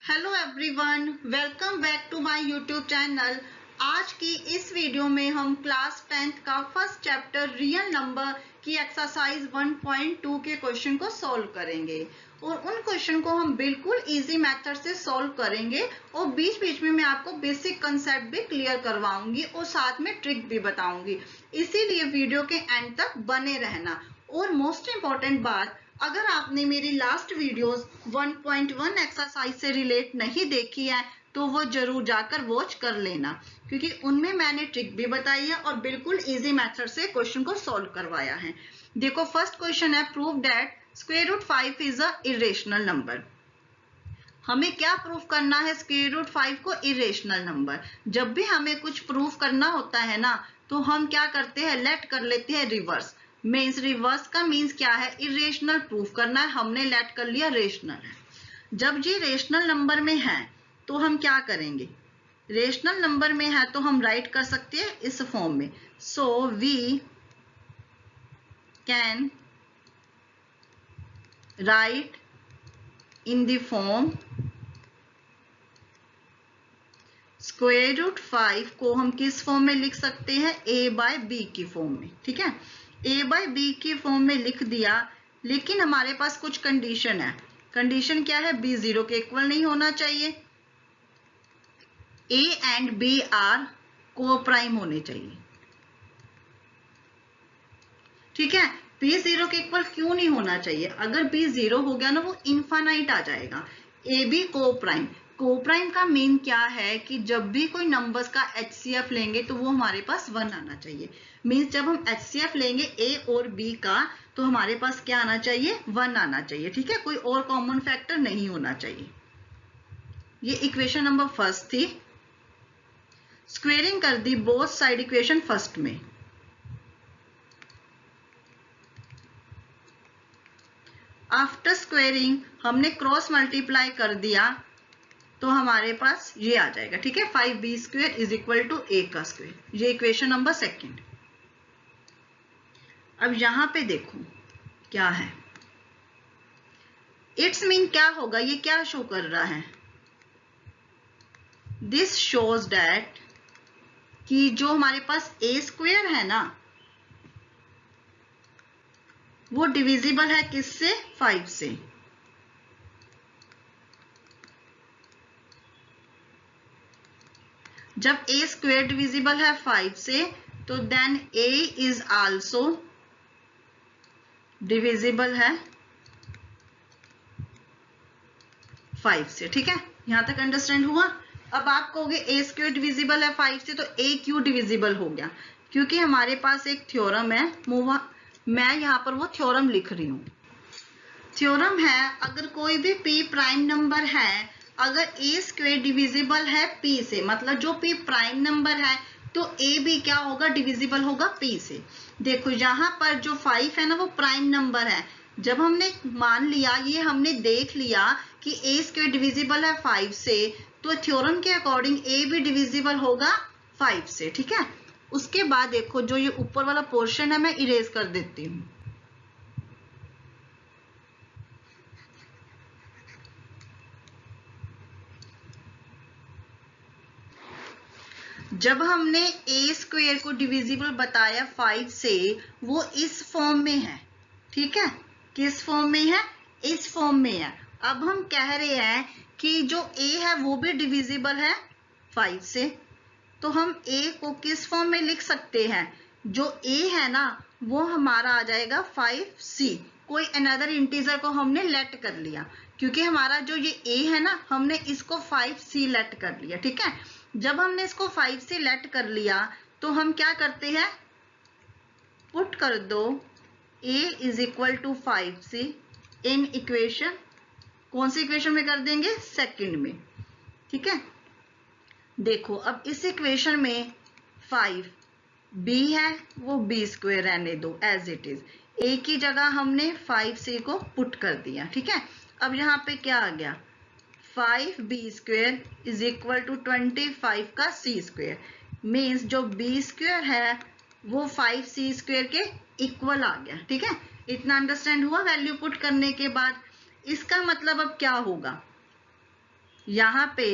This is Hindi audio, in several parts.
Hello everyone, welcome back to my YouTube channel. आज की इस वीडियो में हम क्लास 10th का फर्स्ट चैप्टर रियल नंबर की एक्सरसाइज 1.2 के क्वेश्चन को सॉल्व करेंगे और उन क्वेश्चन को हम बिल्कुल इजी मेथड से सॉल्व करेंगे और बीच बीच में मैं आपको बेसिक कंसेप्ट भी क्लियर करवाऊंगी और साथ में ट्रिक भी बताऊंगी, इसीलिए वीडियो के एंड तक बने रहना। और मोस्ट इम्पॉर्टेंट बात, अगर आपने मेरी लास्ट वीडियोस 1.1 एक्सरसाइज से रिलेट नहीं देखी है तो वो जरूर जाकर वॉच कर लेना, क्योंकि उनमें मैंने ट्रिक भी बताई है और बिल्कुल इजी मेथड से क्वेश्चन को सॉल्व करवाया है। देखो, फर्स्ट क्वेश्चन है, prove that square root 5 is a irrational number. हमें क्या प्रूफ करना है? स्क्वायर रूट 5 को इरेशनल नंबर। जब भी हमें कुछ प्रूफ करना होता है ना, तो हम क्या करते हैं, लेट कर लेते हैं रिवर्स। मीन्स रिवर्स का मीन्स क्या है, इरेशनल प्रूफ करना है, हमने लेट कर लिया रेशनल है। जब ये रेशनल नंबर में है तो हम क्या करेंगे, रेशनल नंबर में है तो हम राइट कर सकते हैं इस फॉर्म में। So we can write in the form square root 5 को हम किस फॉर्म में लिख सकते हैं, a बाय बी की फॉर्म में। ठीक है, a बाय बी की फॉर्म में लिख दिया, लेकिन हमारे पास कुछ कंडीशन है। कंडीशन क्या है, b 0 के इक्वल नहीं होना चाहिए, a एंड b आर को प्राइम होने चाहिए। ठीक है, b 0 के इक्वल क्यों नहीं होना चाहिए? अगर b 0 हो गया ना, वो इनफाइनाइट आ जाएगा। ए बी को प्राइम, को प्राइम का मीन क्या है कि जब भी कोई नंबर्स का एचसीएफ लेंगे तो वो हमारे पास 1 आना चाहिए। मीन्स जब हम एचसीएफ लेंगे ए और बी का तो हमारे पास क्या आना चाहिए, 1 आना चाहिए। ठीक है, कोई और कॉमन फैक्टर नहीं होना चाहिए। ये इक्वेशन नंबर फर्स्ट थी। स्क्वेयरिंग कर दी बोथ साइड इक्वेशन फर्स्ट में। आफ्टर स्क्वेयरिंग हमने क्रॉस मल्टीप्लाई कर दिया तो हमारे पास ये आ जाएगा। ठीक है, 5b square is equal to a का स्क्वेयर। ये इक्वेशन नंबर सेकंड। अब यहां पे देखो क्या है, इट्स मीन क्या होगा, ये क्या शो कर रहा है, दिस शोज दैट कि जो हमारे पास a स्क्वेयर है ना, वो डिविजिबल है किससे, 5 से। जब a स्क्वेयर डिविजिबल है 5 से तो then a is also divisible है 5 से। ठीक है, यहां तक अंडरस्टैंड हुआ। अब आप कहोगे a स्क्वेयर डिविजिबल है 5 से तो a क्यों डिविजिबल हो गया? क्योंकि हमारे पास एक थ्योरम है, मैं यहां पर वो थ्योरम लिख रही हूं। थ्योरम है, अगर कोई भी p प्राइम नंबर है, अगर a स्क्वेयर डिविजिबल है p से, मतलब जो p प्राइम नंबर है तो a भी क्या होगा, डिविजिबल होगा p से। देखो यहाँ पर जो 5 है ना, वो प्राइम नंबर है। जब हमने मान लिया, ये हमने देख लिया कि a स्क्वेयर डिविजिबल है 5 से, तो थ्योरम के अकॉर्डिंग a भी डिविजिबल होगा 5 से। ठीक है, उसके बाद देखो जो ये ऊपर वाला पोर्शन है मैं इरेज कर देती हूँ। जब हमने a स्क्वेयर को डिविजिबल बताया 5 से, वो इस फॉर्म में है। ठीक है, किस फॉर्म में है, इस फॉर्म में है। अब हम कह रहे हैं कि जो a है वो भी डिविजिबल है 5 से, तो हम a को किस फॉर्म में लिख सकते हैं, जो a है ना वो हमारा आ जाएगा 5c। कोई अनदर इंटीजर को हमने लेट कर लिया, क्योंकि हमारा जो ये a है ना, हमने इसको 5c लेट कर लिया। ठीक है, जब हमने इसको 5 से लेट कर लिया तो हम क्या करते हैं, पुट कर दो a is equal to 5c in equation, कौन सी इक्वेशन में कर देंगे, सेकंड में। ठीक है, देखो अब इस इक्वेशन में 5b है, वो b स्क्वेयर रहने दो एज इट इज, a की जगह हमने 5c को पुट कर दिया। ठीक है, अब यहाँ पे क्या आ गया, 5b square is equal to 25 का c स्क्वेयर। मीन्स जो b स्क्वेयर है वो 5c स्क्वेयर के इक्वल आ गया। ठीक है, इतना अंडरस्टैंड हुआ वैल्यू पुट करने के बाद। इसका मतलब अब क्या होगा, यहाँ पे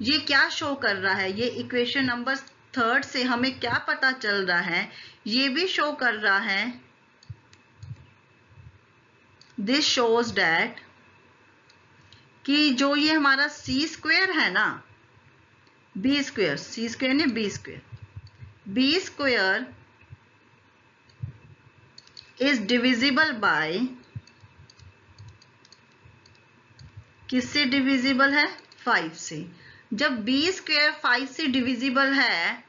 ये क्या शो कर रहा है, ये इक्वेशन नंबर 3 से हमें क्या पता चल रहा है, ये भी शो कर रहा है, दिस शोज डैट कि जो ये हमारा सी स्क्वेयर है ना, बी स्क्वेयर, सी स्क्वेयर ने B square is divisible by, किससे डिविजिबल है, 5 से। जब बी स्क्वेयर 5 से डिविजिबल है,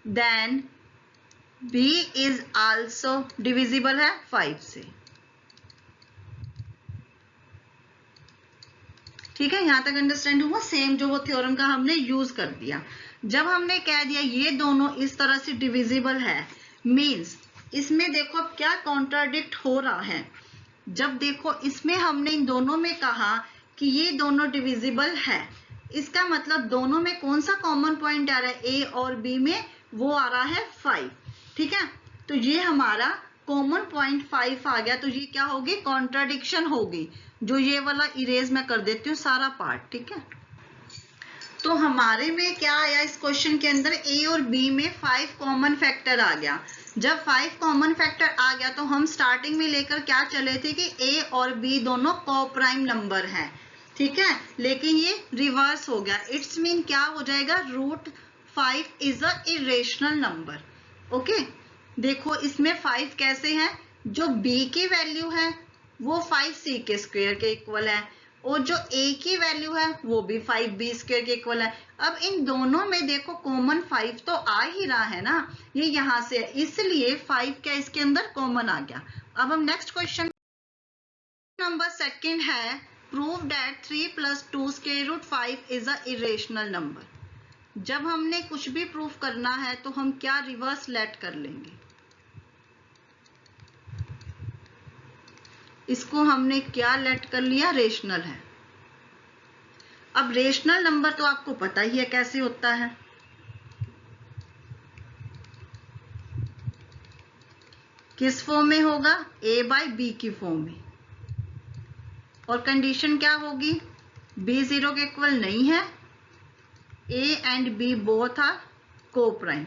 then B is also divisible है 5 से। ठीक है, यहां तक अंडरस्टैंड हुआ। सेम जो वो थ्योरम का हमने यूज कर दिया। जब हमने कह दिया ये दोनों इस तरह से डिविजिबल है, मींस इसमें देखो अब क्या कॉन्ट्राडिक्ट हो रहा है। जब देखो इसमें हमने इन दोनों में कहा कि ये दोनों डिविजिबल है, इसका मतलब दोनों में कौन सा कॉमन पॉइंट आ रहा है, ए और बी में, वो आ रहा है 5। ठीक है, तो ये हमारा कॉमन पॉइंट 5 आ गया, तो ये क्या होगी, कॉन्ट्राडिक्शन होगी। जो ये वाला इरेज मैं कर देती हूँ सारा पार्ट। ठीक है, तो हमारे में क्या आया इस क्वेश्चन के अंदर, ए और बी में 5 कॉमन फैक्टर आ गया। जब 5 कॉमन फैक्टर आ गया तो हम स्टार्टिंग में लेकर क्या चले थे कि ए और बी दोनों कोप्राइम नंबर है। ठीक है, लेकिन ये रिवर्स हो गया। इट्स मीन क्या हो जाएगा, √5 is a irrational number. Okay, देखो इसमें 5 कैसे है, जो b की वैल्यू है वो 5c के स्क्वायर के इक्वल है, और जो a की वैल्यू है वो भी 5b स्क्वायर के इक्वल है। अब इन दोनों में देखो कॉमन 5 तो आ ही रहा है ना, ये यहां से है, इसलिए 5 क्या इसके अंदर कॉमन आ गया। अब हम नेक्स्ट क्वेश्चन नंबर 2 है, prove that 3 + 2 √5 is a irrational number. जब हमने कुछ भी प्रूफ करना है तो हम क्या रिवर्स लेट कर लेंगे, इसको हमने क्या लेट कर लिया, रेशनल है। अब रेशनल नंबर तो आपको पता ही है कैसे होता है, किस फॉर्म में होगा, a/b की फॉर्म में, और कंडीशन क्या होगी, b 0 के इक्वल नहीं है, a and b both are coprime.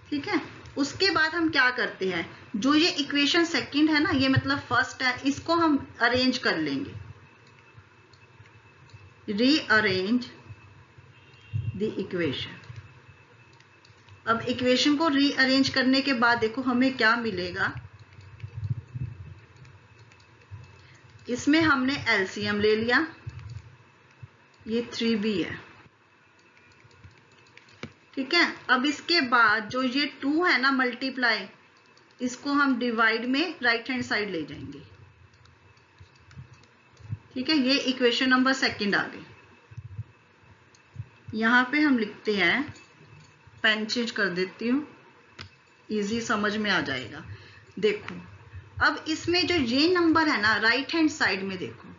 ठीक है, उसके बाद हम क्या करते हैं, जो ये इक्वेशन 2 है ना, ये मतलब फर्स्ट है, इसको हम अरेंज कर लेंगे, रीअरेंज द इक्वेशन। अब इक्वेशन को रीअरेंज करने के बाद देखो हमें क्या मिलेगा, इसमें हमने एलसीएम ले लिया, ये 3b है। ठीक है, अब इसके बाद जो ये 2 है ना मल्टीप्लाई, इसको हम डिवाइड में राइट हैंड साइड ले जाएंगे। ठीक है, ये इक्वेशन नंबर 2 आ गई। यहां पे हम लिखते हैं, पेन चेंज कर देती हूँ, इजी समझ में आ जाएगा। देखो अब इसमें जो ये नंबर है ना राइट हैंड साइड में, देखो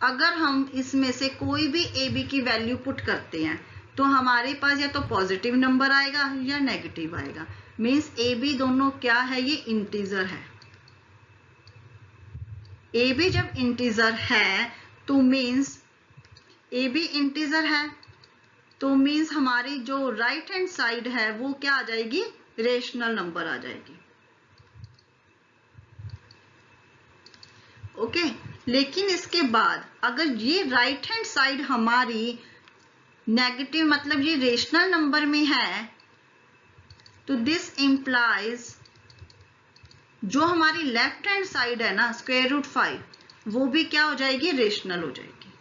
अगर हम इसमें से कोई भी ए बी की वैल्यू पुट करते हैं तो हमारे पास या तो पॉजिटिव नंबर आएगा या नेगेटिव आएगा। मीन्स ए बी दोनों क्या है, ये इंटीजर है। ए बी जब इंटीजर है तो मीन्स ए बी इंटीजर है, तो मीन्स हमारी जो राइट हैंड साइड है वो क्या आ जाएगी, रेशनल नंबर आ जाएगी। ओके, लेकिन इसके बाद अगर ये राइट हैंड साइड हमारी नेगेटिव मतलब ये रेशनल नंबर में है, तो दिस इंप्लाइज जो हमारी लेफ्ट हैंड साइड है ना √5, वो भी क्या हो जाएगी, रेशनल हो जाएगी।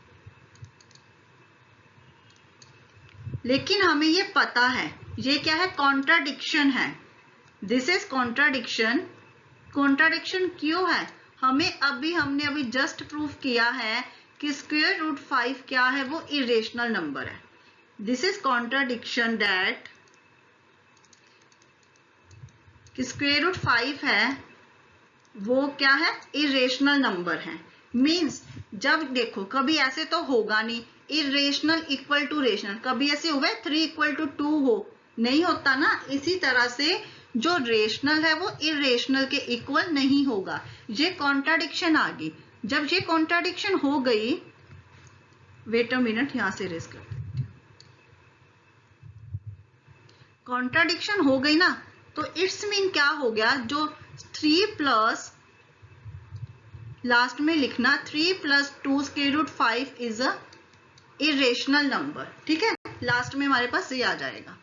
लेकिन हमें ये पता है ये क्या है, कॉन्ट्राडिक्शन है, दिस इज कॉन्ट्राडिक्शन। कॉन्ट्राडिक्शन क्यों है, हमने अभी जस्ट प्रूफ किया है कि √5 क्या है, वो इरेशनल नंबर है। दिस इज कॉन्ट्राडिक्शन दैट कि √5 है वो क्या है, इरेशनल नंबर है। मीन्स जब देखो कभी ऐसे तो होगा नहीं, इरेशनल इक्वल टू रेशनल, कभी ऐसे हुआ है 3 = 2 हो, नहीं होता ना। इसी तरह से जो रेशनल है वो इरेशनल के इक्वल नहीं होगा। ये कॉन्ट्राडिक्शन आ गई। जब ये कॉन्ट्राडिक्शन हो गई, वेट अ मिनट, यहां से रेस कर, कॉन्ट्राडिक्शन हो गई ना, तो इट्स मीन क्या हो गया, जो 3 प्लस लास्ट में लिखना 3 + 2√5 इज अ इरेशनल नंबर। ठीक है, लास्ट में हमारे पास ये आ जाएगा।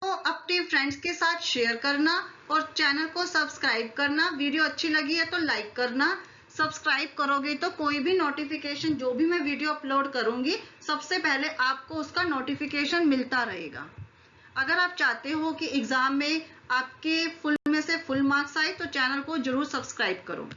तो अपने फ्रेंड्स के साथ शेयर करना और चैनल को सब्सक्राइब करना। वीडियो अच्छी लगी है तो लाइक करना। सब्सक्राइब करोगे तो कोई भी नोटिफिकेशन, जो भी मैं वीडियो अपलोड करूंगी, सबसे पहले आपको उसका नोटिफिकेशन मिलता रहेगा। अगर आप चाहते हो कि एग्जाम में आपके फुल में से फुल मार्क्स आए तो चैनल को जरूर सब्सक्राइब करो।